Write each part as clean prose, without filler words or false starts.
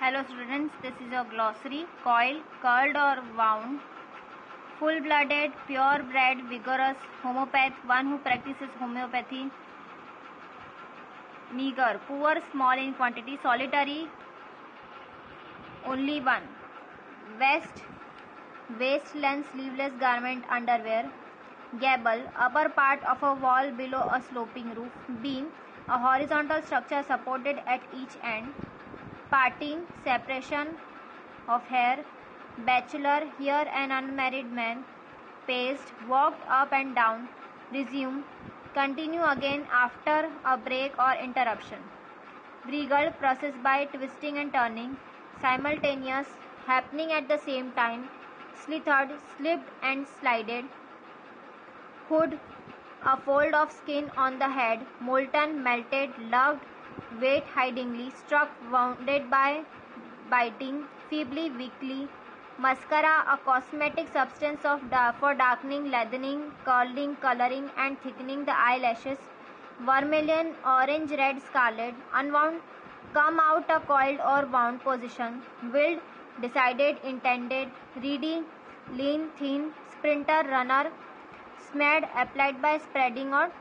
Hello students, this is your glossary. Coiled, curled or wound. Full-blooded, pure-bred, vigorous, homeopath, one who practices homeopathy. Meager, poor, small in quantity. Solitary, only one. Waist length sleeveless garment, underwear. Gable, upper part of a wall below a sloping roof. Beam, a horizontal structure supported at each end. Parting, separation of hair. Bachelor, here an unmarried man. Paced, walked up and down. Resume, continue again after a break or interruption. Wriggled, process by twisting and turning. Simultaneous, happening at the same time. Slithered, slipped and slided. Hood, a fold of skin on the head. Molten, melted, loved, weight hidingly, struck, wounded by biting, feebly, weakly. Mascara, a cosmetic substance for darkening, leathening, curling, coloring and thickening the eyelashes. Vermilion, orange, red, scarlet. Unwound, come out a coiled or wound position. Willed, decided, intended. Ready, lean, thin. Sprinter, runner. Smeared, applied by spreading or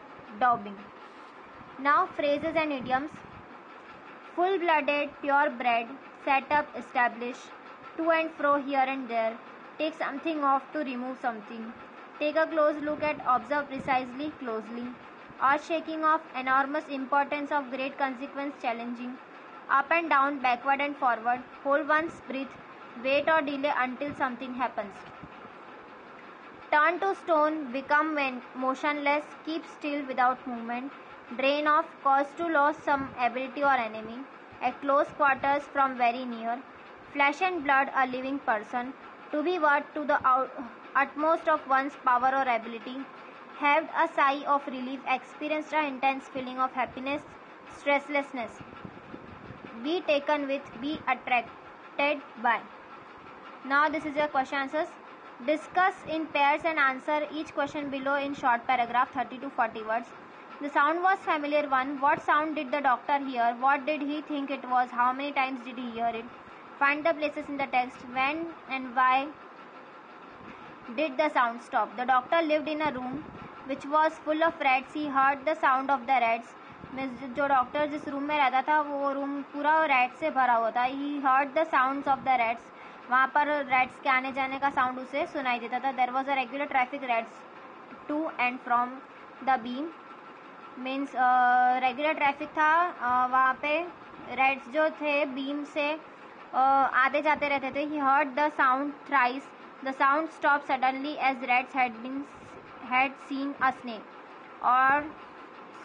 daubing. Now phrases and idioms. Full-blooded, pure-bred, set up, establish, to and fro here and there, take something off to remove something, take a close look at, observe precisely, closely, earth shaking of enormous importance of great consequence challenging, up and down, backward and forward, hold one's breath, wait or delay until something happens. Turn to stone, become motionless, keep still without movement, drain off, cause to lose some ability or enemy, at close quarters from very near, flesh and blood a living person, to be worked to the utmost of one's power or ability, have a sigh of relief, experienced an intense feeling of happiness, stresslessness, be taken with, be attracted by. Now this is your question answers. Discuss in pairs and answer each question below in short paragraph 30 to 40 words. The sound was familiar one. What sound did the doctor hear? What did he think it was? How many times did he hear it? Find the places in the text. When and why did the sound stop? The doctor lived in a room which was full of rats. He heard the sound of the rats. जो doctor जिस room में रहता था वो room पूरा rat से भरा हुआ था. He heard the sounds of the rats. वहाँ पर रैट्स के आने जाने का साउंड उसे सुनाई देता था. There was a regular traffic rats to and from the beam. Means regular traffic था. वहाँ पे रेड्स जो थे बीम से आते जाते रहते थे. He heard the sound thrice. The sound stop suddenly as rats had seen a snake. और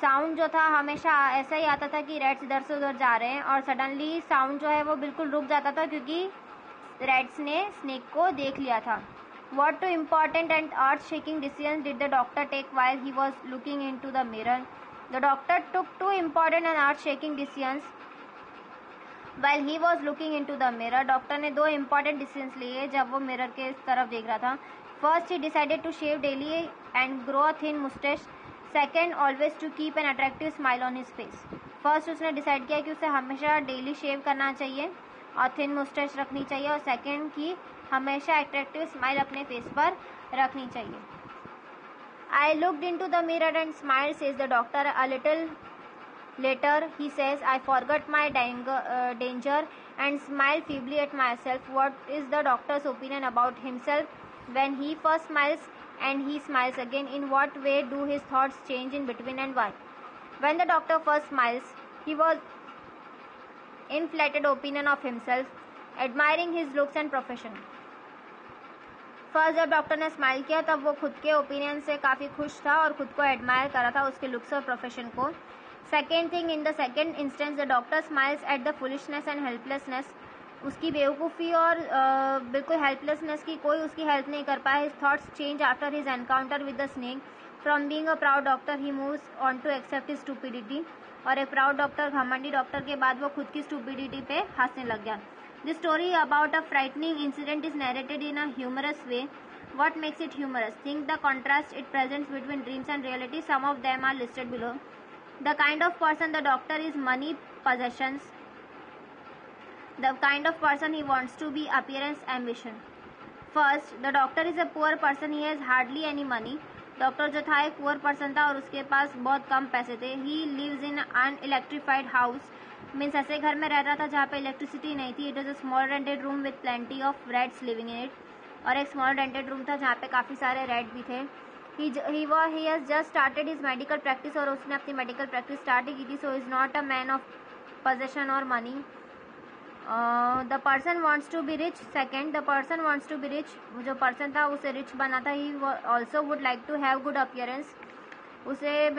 साउंड जो था हमेशा ऐसा ही आता था कि रेड्स इधर से उधर जा रहे हैं और सडनली साउंड जो है वो बिल्कुल रुक जाता था क्योंकि रेड्स ने स्नेक को देख लिया था. What two important and earth-shaking decisions did the doctor take while he was looking into the mirror? The doctor took two important and earth-shaking decisions while he was looking into the mirror. Doctor ने दो important decisions लिए जब वो mirror के तरफ देख रहा था. First, he decided to shave daily and grow a thin mustache. Second, always to keep an attractive smile on his face. First, उसने decide किया कि उसे हमेशा daily shave करना चाहिए और thin mustache रखनी चाहिए और second कि हमेशा अट्रैक्टिव स्माइल अपने फेस पर रखनी चाहिए. I looked into the mirror and smiled, says the doctor. A little later, he says, I forgot my danger and smiled feebly at myself. What is the doctor's opinion about himself when he first smiles and he smiles again? In what way do his thoughts change in between and why? When the doctor first smiles, he was inflated opinion of himself, admiring his looks and profession. First जब doctor ने smile किया तब वो खुद के opinion से काफ़ी खुश था और खुद को एडमायर कर रहा था उसके लुक्स और प्रोफेशन को. Second thing, in the second instance the doctor smiles at the foolishness and helplessness. उसकी बेवकूफ़ी और बिल्कुल हेल्पलेसनेस की कोई उसकी हेल्प नहीं कर पाया. His thoughts change after his encounter with the snake. From being a proud doctor he moves on to accept his stupidity. और एक प्राउड डॉक्टर, घमंडी डॉक्टर के बाद वो खुद की स्टूपिडिटी पे हंसने लग गया. The story about a frightening incident is narrated in a humorous way. What makes it humorous? Think the contrast it presents between dreams and reality. Some of them are listed below. The kind of person the doctor is: money, possessions. The kind of person he wants to be, appearance, ambition. First, the doctor is a poor person. He has hardly any money. Doctor जो था एक poor person था और उसके पास बहुत कम पैसे थे. He lives in an electrified house. Means ऐसे घर में रह रहा था जहाँ पे इलेक्ट्रिसिटी नहीं थी. It is a small rented room with plenty of rats living in it. और एक स्मॉल रेंटेड रूम था जहाँ पे काफ़ी सारे रैट भी थे. He has just started his medical practice और उसने अपनी मेडिकल प्रैक्टिस स्टार्ट ही की थी. So he is not a man of possession or money. The person wants to be rich. Second, the person wants to be rich. जो person था उसे rich बना था. He also would like to have good appearance. उसे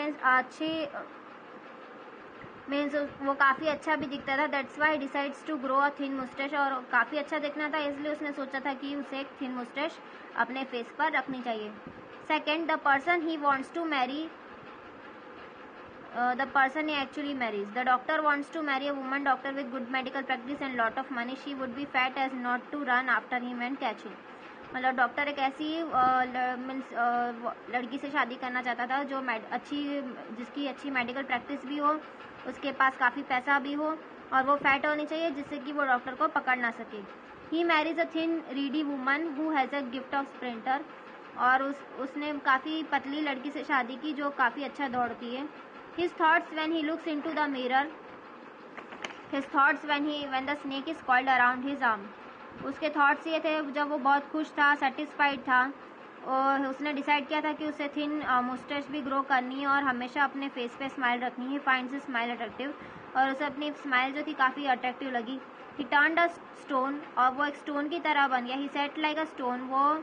means वो काफ़ी अच्छा भी दिखता था. That's why decides to grow a thin moustache. और काफ़ी अच्छा दिखना था इसलिए उसने सोचा था कि उसे एक थिन मुस्टैच अपने फेस पर रखनी चाहिए. Second, the person he wants to marry. The person he actually marries. The doctor wants to marry a woman doctor with good medical practice and lot of money. She would be fat as not to run after him and catch him. मतलब doctor एक ऐसी means लड़की से शादी करना चाहता था जो जिसकी अच्छी मेडिकल प्रैक्टिस भी हो, उसके पास काफ़ी पैसा भी हो और वो फैट होनी चाहिए जिससे कि वो डॉक्टर को पकड़ ना सके. He marries a thin reedy woman who has a gift of sprinter. और उसने काफ़ी पतली लड़की से शादी की जो काफ़ी अच्छा दौड़ती है. His thoughts when he looks into the mirror. His thoughts when the snake is coiled around his arm. उसके थॉट्स ये थे जब वो बहुत खुश था, सेटिस्फाइड था और उसने डिसाइड किया था कि उसे थिन मुस्टैच भी ग्रो करनी है और हमेशा अपने फेस पे स्माइल रखनी है. Finds his smile attractive. और उसे अपनी स्माइल जो थी काफ़ी अट्रैक्टिव लगी. ही टर्न्ड अ स्टोन. और वो एक स्टोन की तरह बन गया. ही सेट लाइक अ स्टोन. वो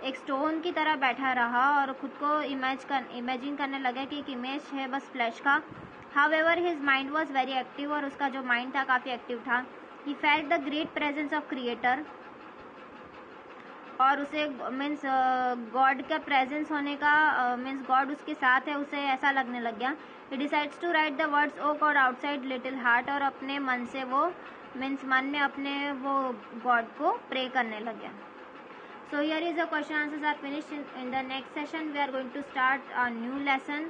एक स्टोन की तरह बैठा रहा और खुद को इमेजिन करने लगा कि एक इमेज है बस फ्लैश का. However his mind was very active. और उसका जो माइंड था काफ़ी एक्टिव था. He felt the great presence of creator. और उसे मीन्स गॉड का प्रेजेंस होने का मीन्स गॉड उसके साथ है उसे ऐसा लगने लग गया. He decides to write the words O God outside little heart. और अपने मन से वो मीन्स मन में अपने वो गॉड को प्रे करने लग गया. So here is the question answers are finished. In the next session we are going to start a new lesson,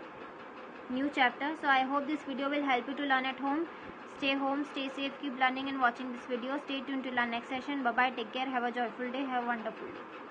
new chapter. So I hope this video will help you to learn at home. Stay home, stay safe, keep learning and watching this video. Stay tuned till our next session. Bye bye, take care, have a joyful day, have a wonderful day.